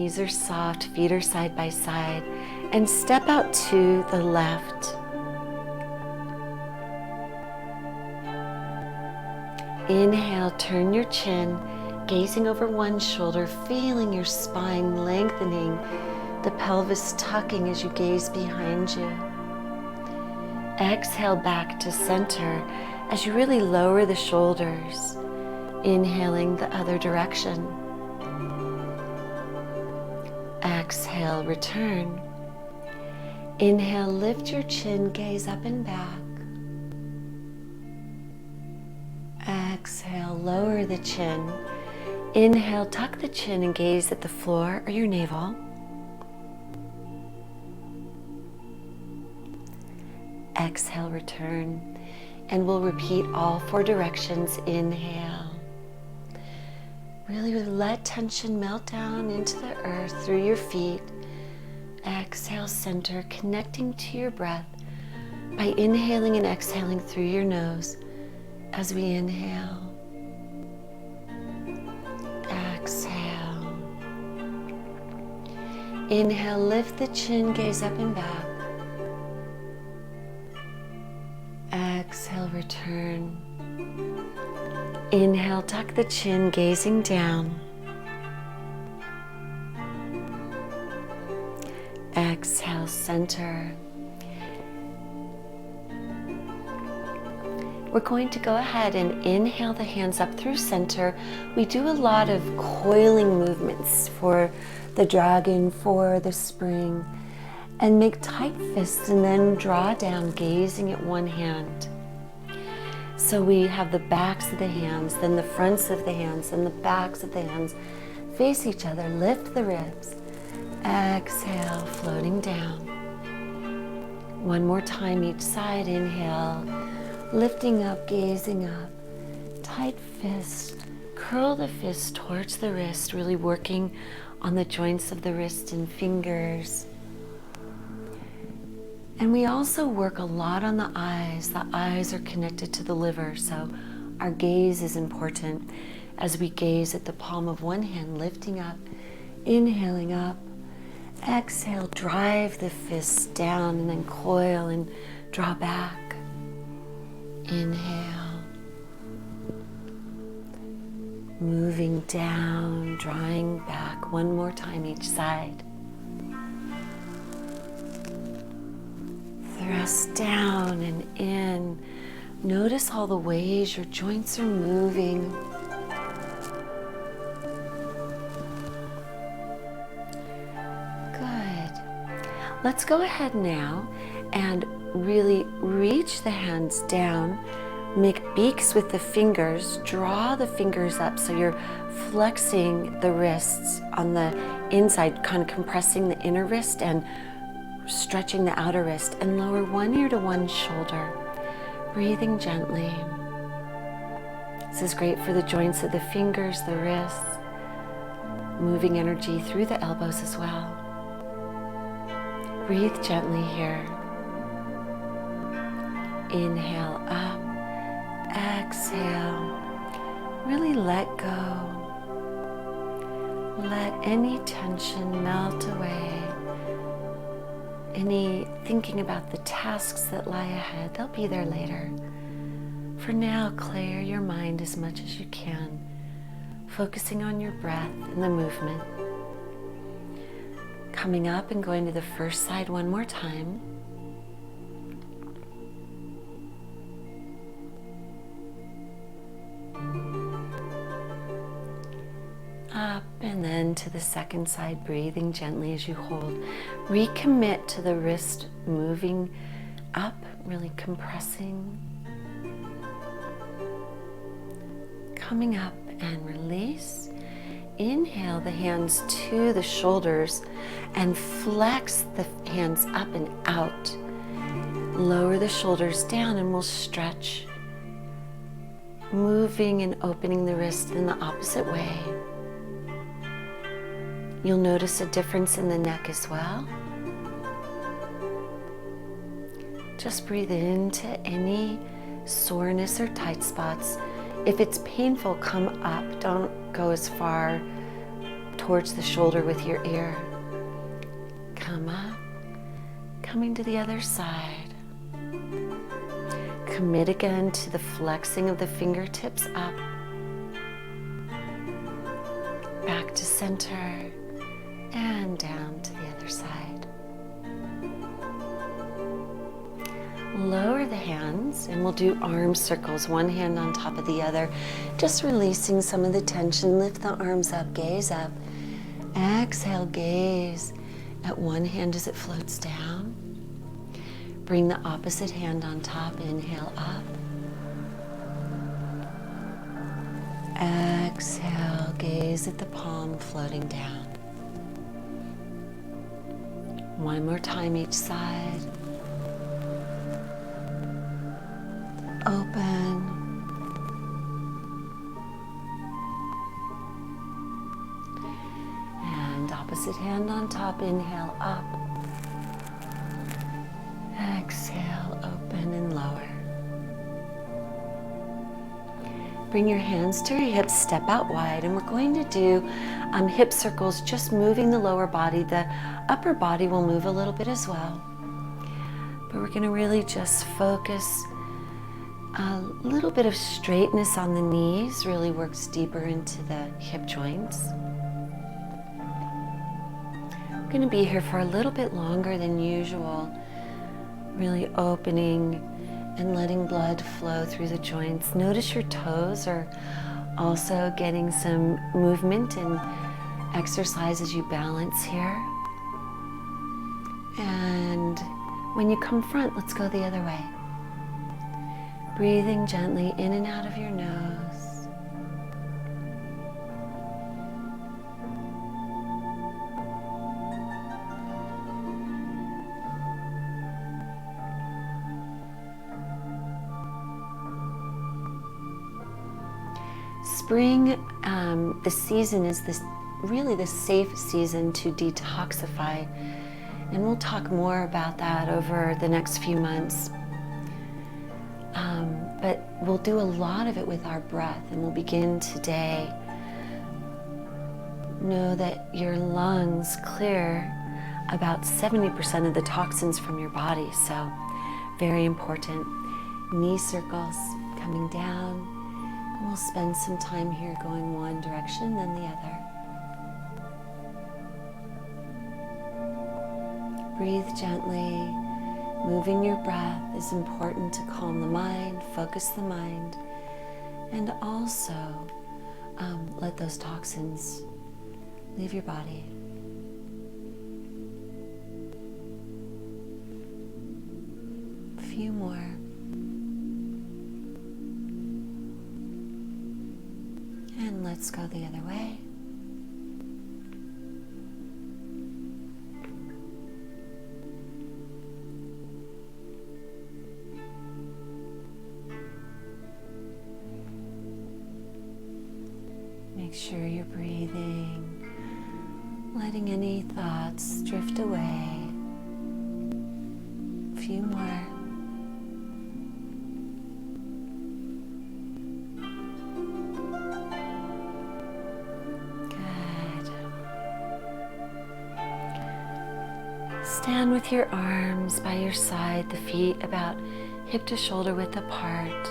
Knees are soft, feet are side by side, and step out to the left. Inhale, turn your chin, gazing over one shoulder, feeling your spine lengthening, the pelvis tucking as you gaze behind you. Exhale back to center as you really lower the shoulders, inhaling the other direction. Exhale, return. Inhale, lift your chin, gaze up and back. Exhale, lower the chin. Inhale, tuck the chin and gaze at the floor or your navel. Exhale, return. And we'll repeat all 4 directions. Inhale. Really let tension melt down into the earth through your feet. Exhale, center, connecting to your breath by inhaling and exhaling through your nose. As we inhale, exhale. Inhale, lift the chin, gaze up and back. Exhale, return. Inhale, tuck the chin, gazing down. Exhale, center. We're going to go ahead and inhale the hands up through center. We do a lot of coiling movements for the dragon, for the spring, and make tight fists and then draw down, gazing at one hand. So we have the backs of the hands, then the fronts of the hands, and the backs of the hands face each other. Lift the ribs. Exhale, floating down. One more time each side. Inhale, lifting up, gazing up. Tight fist. Curl the fist towards the wrist, really working on the joints of the wrist and fingers. And we also work a lot on the eyes. The eyes are connected to the liver, so our gaze is important as we gaze at the palm of one hand, lifting up, inhaling up. Exhale, drive the fists down and then coil and draw back. Inhale. Moving down, drawing back. One more time each side. Thrust down and in. Notice all the ways your joints are moving. Good. Let's go ahead now and really reach the hands down. Make beaks with the fingers. Draw the fingers up so you're flexing the wrists on the inside, kind of compressing the inner wrist and stretching the outer wrist, and lower one ear to one shoulder, breathing gently. This is great for the joints of the fingers, the wrists, moving energy through the elbows as well. Breathe gently here. Inhale up, exhale. Really let go. Let any tension melt away. Any thinking about the tasks that lie ahead, they'll be there later. For now, clear your mind as much as you can, focusing on your breath and the movement. Coming up and going to the first side one more time. Up and then to the second side, breathing gently as you hold. Recommit to the wrist moving up, really compressing. Coming up and release. Inhale the hands to the shoulders and flex the hands up and out. Lower the shoulders down and we'll stretch. Moving and opening the wrist in the opposite way. You'll notice a difference in the neck as well. Just breathe into any soreness or tight spots. If it's painful, come up. Don't go as far towards the shoulder with your ear. Come up, coming to the other side. Commit again to the flexing of the fingertips up. Back to center and down to the other side. Lower the hands and we'll do arm circles, one hand on top of the other, just releasing some of the tension. Lift the arms up, gaze up. Exhale, gaze at one hand as it floats down. Bring the opposite hand on top, inhale up. Exhale, gaze at the palm floating down. One more time each side. Open. And opposite hand on top, inhale up. Exhale, open and lower. Bring your hands to your hips, step out wide, and we're going to do hip circles, just moving the lower body. The upper body will move a little bit as well. But we're going to really just focus. A little bit of straightness on the knees really works deeper into the hip joints. I'm going to be here for a little bit longer than usual, really opening and letting blood flow through the joints. Notice your toes are also getting some movement and exercise as you balance here. And when you come front, let's go the other way. Breathing gently in and out of your nose. Spring, the season is really the safe season to detoxify. And we'll talk more about that over the next few months. But we'll do a lot of it with our breath, and we'll begin today. Know that your lungs clear about 70% of the toxins from your body, so very important. Knee circles coming down, and we'll spend some time here going one direction, then the other. Breathe gently. Moving your breath is important to calm the mind, focus the mind, and also let those toxins leave your body. A few more. And let's go the other way. Make sure you're breathing, letting any thoughts drift away. A few more. Good. Stand with your arms by your side, the feet about hip to shoulder width apart.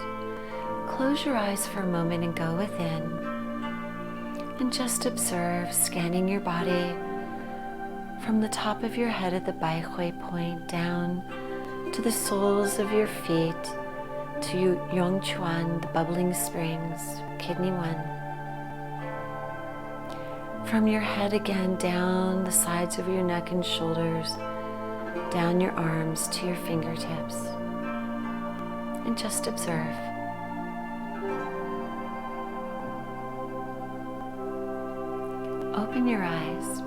Close your eyes for a moment and go within. And just observe, scanning your body from the top of your head at the Baihui point down to the soles of your feet to Yongchuan, the bubbling springs, kidney 1. From your head again down the sides of your neck and shoulders, down your arms to your fingertips. And just observe. Open your eyes,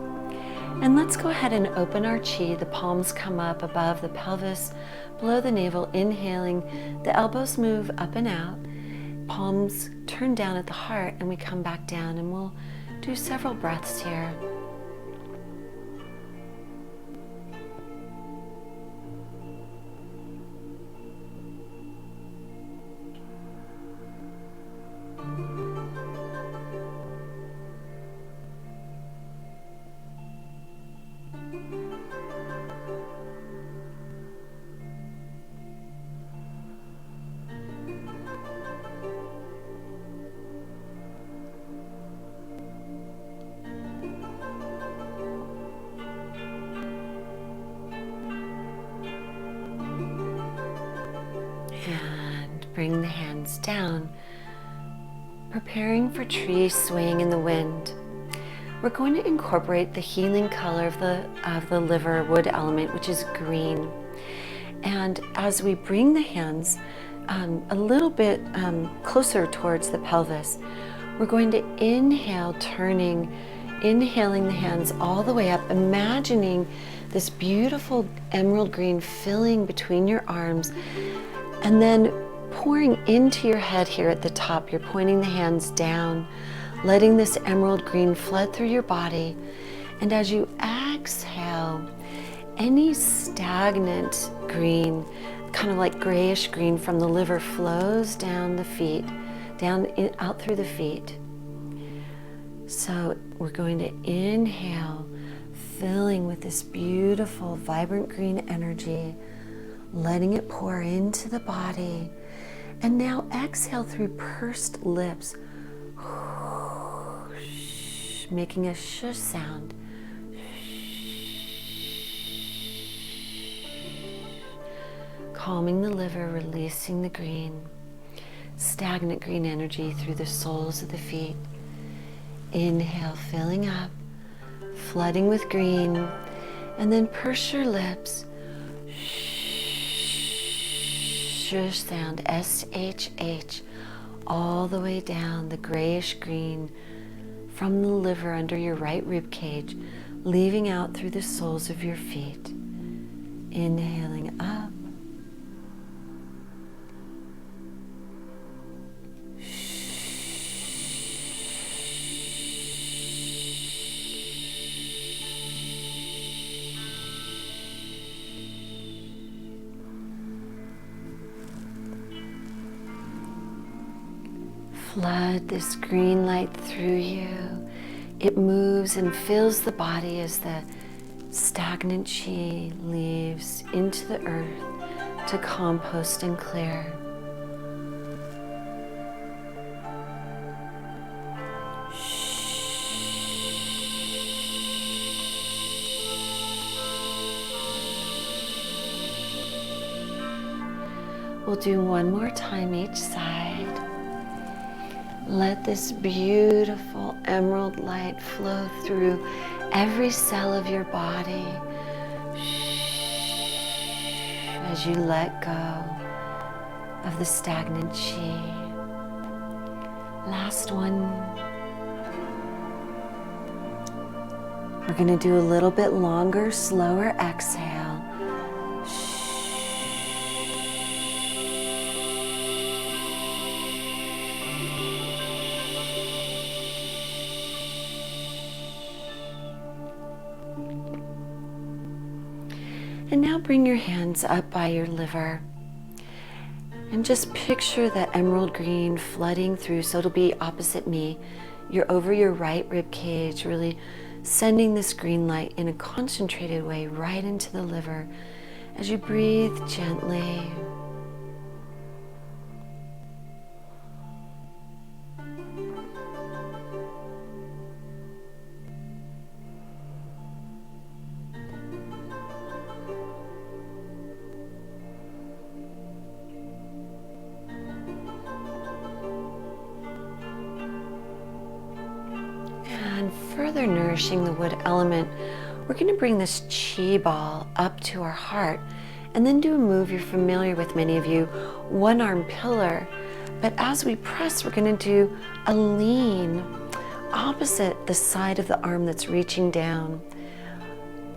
and let's go ahead and open our chi. The palms come up above the pelvis, below the navel, inhaling. The elbows move up and out. Palms turn down at the heart, and we come back down, and we'll do several breaths here. bring the hands down, preparing for trees swaying in the wind. We're going to incorporate the healing color of the liver wood element, which is green. And as we bring the hands a little bit closer towards the pelvis, we're going to inhale, inhaling the hands all the way up, imagining this beautiful emerald green filling between your arms, and then pouring into your head here at the top. You're pointing the hands down, letting this emerald green flood through your body. And as you exhale, any stagnant green, kind of like grayish green from the liver, flows down the feet, out through the feet. So we're going to inhale, filling with this beautiful, vibrant green energy, letting it pour into the body. And now exhale through pursed lips, making a shush sound. Calming the liver, releasing the green, stagnant green energy through the soles of the feet. Inhale, filling up, flooding with green, and then purse your lips. Shush sound, SHH, all the way down the grayish green from the liver under your right rib cage, leaving out through the soles of your feet. Inhaling up. Flood this green light through you. It moves and fills the body as the stagnant chi leaves into the earth to compost and clear. We'll do one more time each side. Let this beautiful emerald light flow through every cell of your body as you let go of the stagnant chi. Last one. We're going to do a little bit longer, slower exhale. And now bring your hands up by your liver and just picture that emerald green flooding through. So it'll be opposite me. You're over your right rib cage, really sending this green light in a concentrated way right into the liver as you breathe gently. Further nourishing the wood element, we're going to bring this chi ball up to our heart and then do a move you're familiar with, many of you, one arm pillar. But as we press, we're going to do a lean opposite the side of the arm that's reaching down,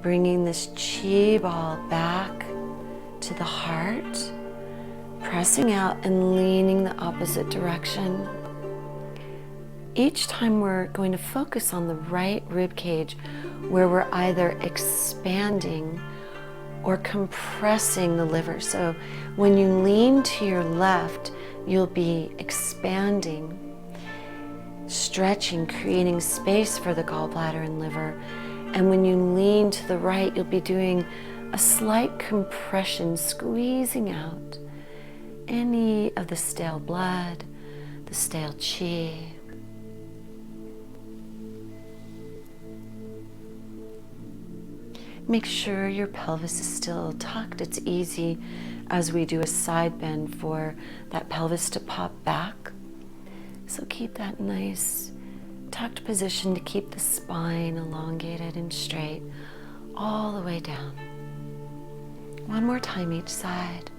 bringing this chi ball back to the heart, pressing out and leaning the opposite direction. Each time we're going to focus on the right rib cage where we're either expanding or compressing the liver. So when you lean to your left, you'll be expanding, stretching, creating space for the gallbladder and liver. And when you lean to the right, you'll be doing a slight compression, squeezing out any of the stale blood, the stale chi. Make sure your pelvis is still tucked. It's easy as we do a side bend for that pelvis to pop back. So keep that nice tucked position to keep the spine elongated and straight all the way down. One more time each side.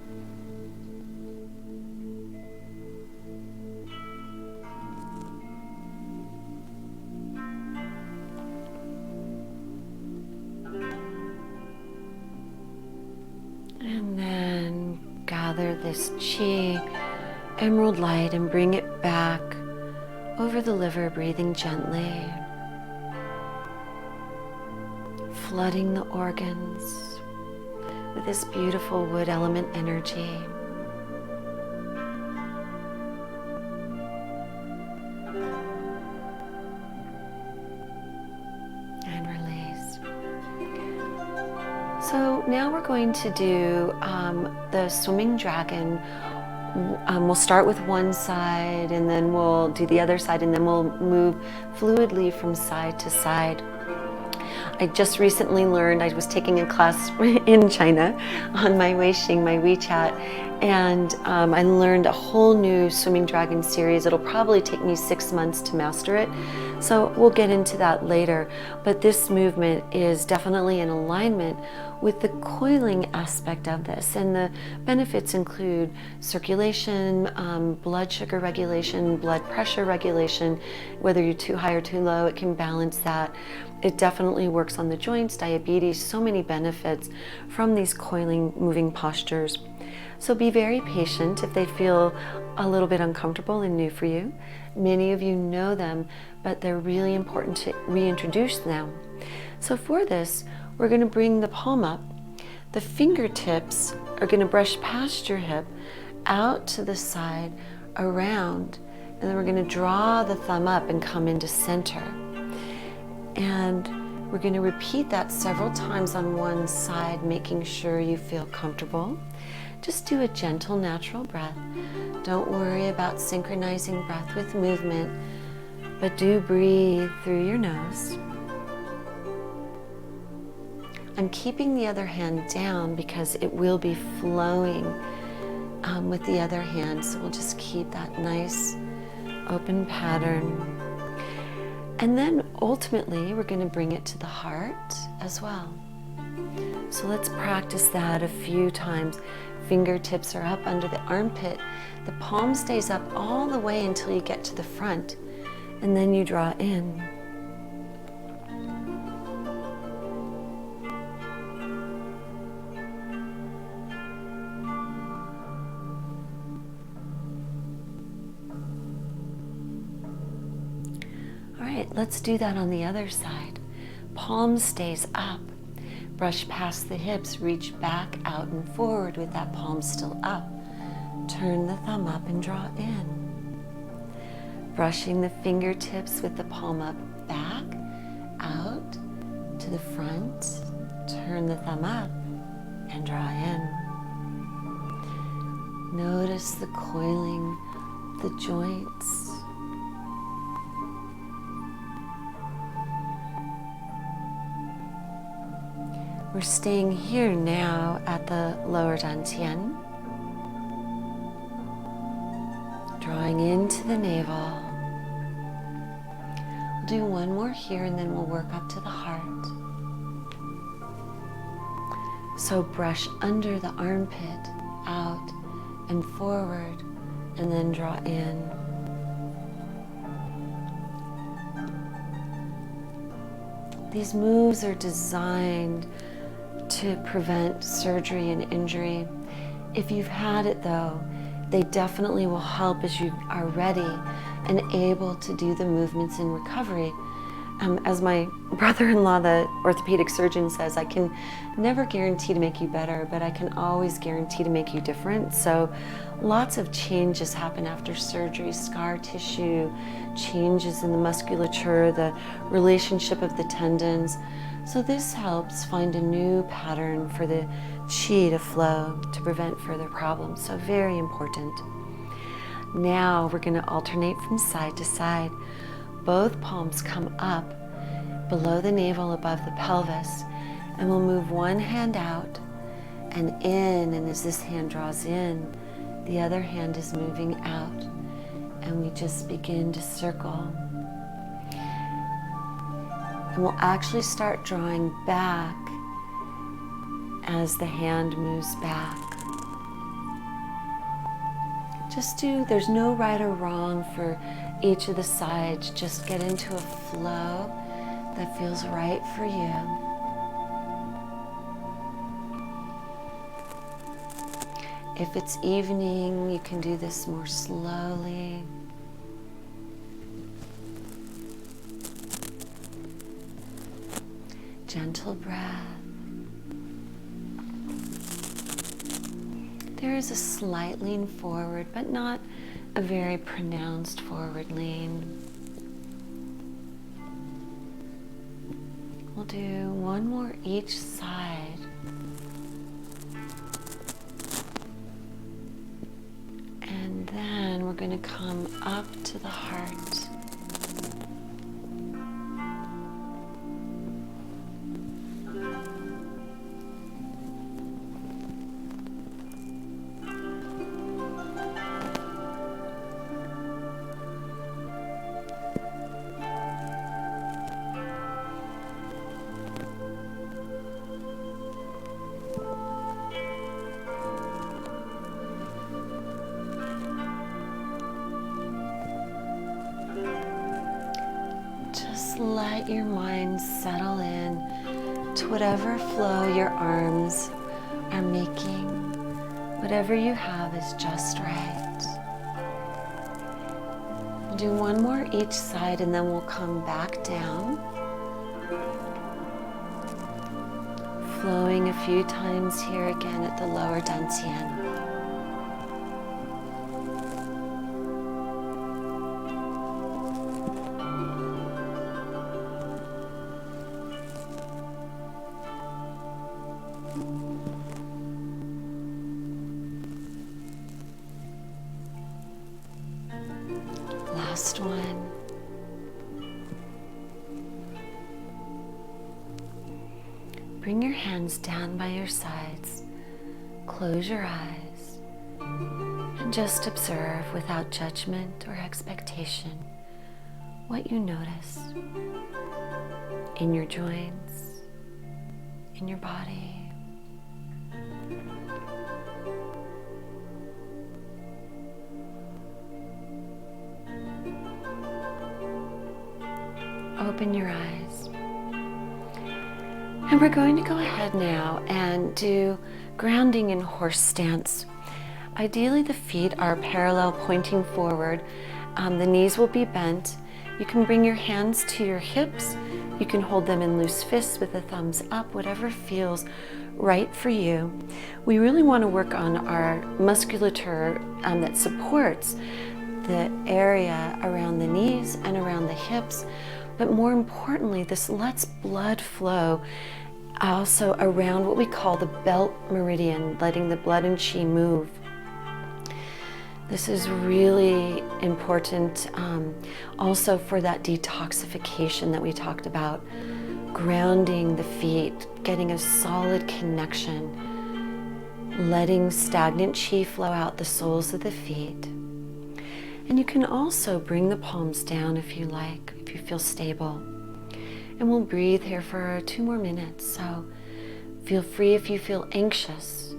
And then gather this chi, emerald light, and bring it back over the liver, breathing gently, flooding the organs with this beautiful wood element energy. And release. So now we're going to do the swimming dragon. We'll start with one side and then we'll do the other side, and then we'll move fluidly from side to side. I just recently learned, I was taking a class in China on my Weixing, my WeChat, and I learned a whole new swimming dragon series. It'll probably take me 6 months to master it, so we'll get into that later. But this movement is definitely in alignment with the coiling aspect of this, and the benefits include circulation, blood sugar regulation, blood pressure regulation. Whether you're too high or too low, it can balance that. It definitely works on the joints, diabetes, so many benefits from these coiling moving postures. So be very patient if they feel a little bit uncomfortable and new for you. Many of you know them, but they're really important to reintroduce them. So for this, we're going to bring the palm up. The fingertips are going to brush past your hip, out to the side, around, and then we're going to draw the thumb up and come into center. And we're going to repeat that several times on one side, making sure you feel comfortable. Just do a gentle, natural breath. Don't worry about synchronizing breath with movement, but do breathe through your nose. I'm keeping the other hand down because it will be flowing with the other hand, so we'll just keep that nice open pattern. And then ultimately, we're going to bring it to the heart as well. So let's practice that a few times. Fingertips are up under the armpit. The palm stays up all the way until you get to the front, and then you draw in. Let's do that on the other side. Palm stays up. Brush past the hips, reach back out and forward with that palm still up. Turn the thumb up and draw in. Brushing the fingertips with the palm up, back, out, to the front. Turn the thumb up and draw in. Notice the coiling, the joints. We're staying here now at the lower dantian, drawing into the navel. We'll do one more here and then we'll work up to the heart. So brush under the armpit, out and forward, and then draw in. These moves are designed to prevent surgery and injury. If you've had it though, they definitely will help as you are ready and able to do the movements in recovery. As my brother-in-law, the orthopedic surgeon, says, I can never guarantee to make you better, but I can always guarantee to make you different. So lots of changes happen after surgery, scar tissue, changes in the musculature, the relationship of the tendons. So this helps find a new pattern for the chi to flow to prevent further problems. So very important. Now we're going to alternate from side to side. Both palms come up below the navel, above the pelvis, And we'll move one hand out and in, and as this hand draws in, the other hand is moving out, and we just begin to circle. And we'll actually start drawing back as the hand moves back. There's no right or wrong for each of the sides. Just get into a flow that feels right for you. If it's evening, you can do this more slowly. Gentle breath. There is a slight lean forward, but not a very pronounced forward lean. We'll do one more each side. And then we're going to come up to the heart. Let your mind settle in to whatever flow your arms are making. Whatever you have is just right. We'll do one more each side and then we'll come back down. Flowing a few times here again at the lower dantian. Last one. Bring your hands down by your sides. Close your eyes and just observe without judgment or expectation what you notice in your joints, in your body. Open your eyes. And we're going to go ahead now and do grounding in horse stance. Ideally, the feet are parallel, pointing forward. The knees will be bent. You can bring your hands to your hips. You can hold them in loose fists with the thumbs up, whatever feels right for you. We really want to work on our musculature that supports the area around the knees and around the hips. But more importantly, this lets blood flow also around what we call the belt meridian, letting the blood and chi move. This is really important also for that detoxification that we talked about, grounding the feet, getting a solid connection, letting stagnant chi flow out the soles of the feet. And you can also bring the palms down if you like, if you feel stable. And we'll breathe here for 2 more minutes. So feel free if you feel anxious,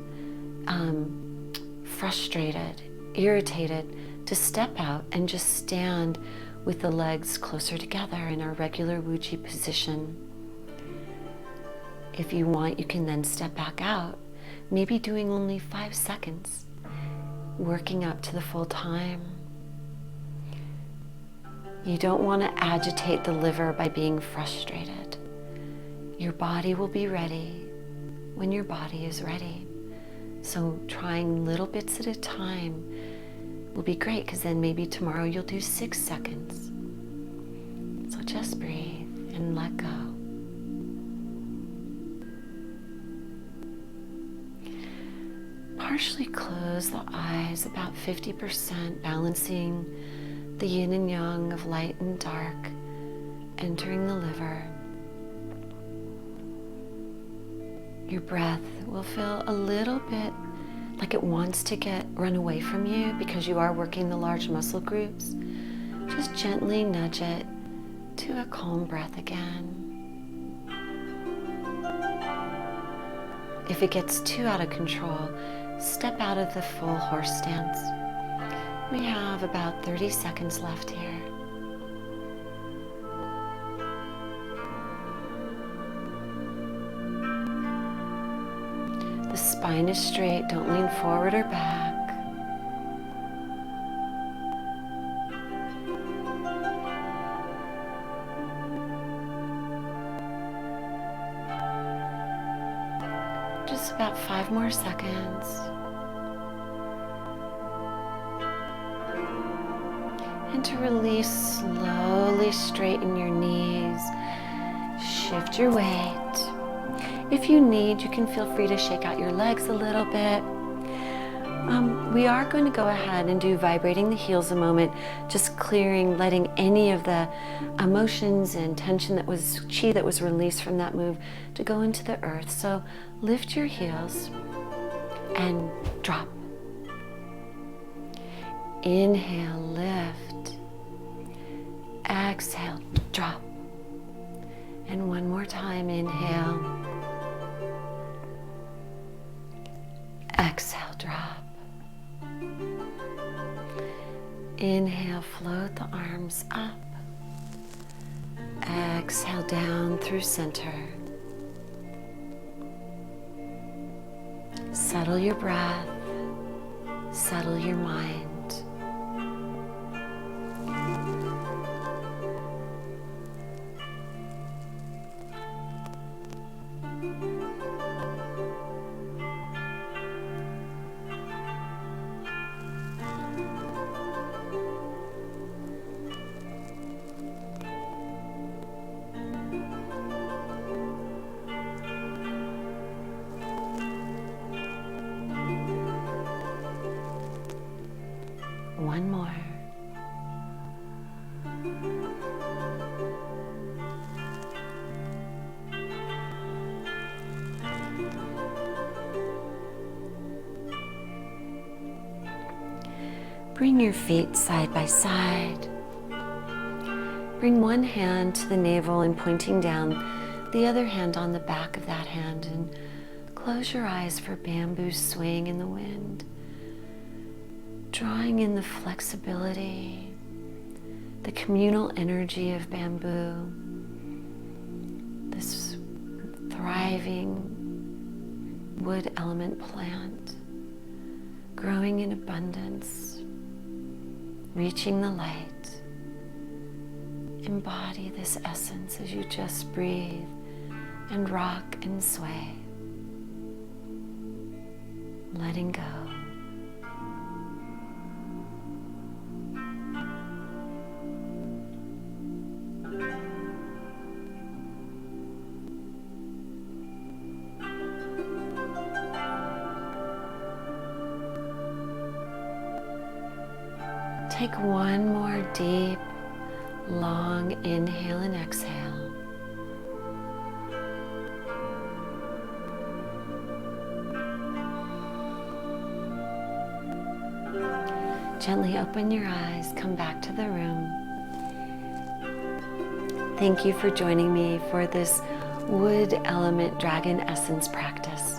frustrated, irritated, to step out and just stand with the legs closer together in our regular Wuji position. If you want, you can then step back out, maybe doing only 5 seconds, working up to the full time. You don't want to agitate the liver by being frustrated. Your body will be ready when your body is ready. So trying little bits at a time will be great, because then maybe tomorrow you'll do 6 seconds. So just breathe and let go. Partially close the eyes, about 50%, balancing the yin and yang of light and dark entering the liver. Your breath will feel a little bit like it wants to run away from you because you are working the large muscle groups. Just gently nudge it to a calm breath again. If it gets too out of control, step out of the full horse stance. We have about 30 seconds left here. The spine is straight, don't lean forward or back. Just about 5 more seconds. And to release, slowly straighten your knees. Shift your weight. If you need, you can feel free to shake out your legs a little bit. We are going to go ahead and do vibrating the heels a moment, just clearing, letting any of the emotions and tension that was chi that was released from that move to go into the earth. So lift your heels and drop. Inhale, lift. Exhale, drop. And one more time, inhale. Exhale, drop. Inhale, float the arms up. Exhale, down through center. Settle your breath. Settle your mind. One more. Bring your feet side by side. Bring one hand to the navel and pointing down, the other hand on the back of that hand, and close your eyes for bamboo swaying in the wind. Drawing in the flexibility, the communal energy of bamboo, this thriving wood element plant, growing in abundance, reaching the light. Embody this essence as you just breathe and rock and sway, letting go. Take one more deep, long inhale and exhale. Gently open your eyes, come back to the room. Thank you for joining me for this wood element dragon essence practice.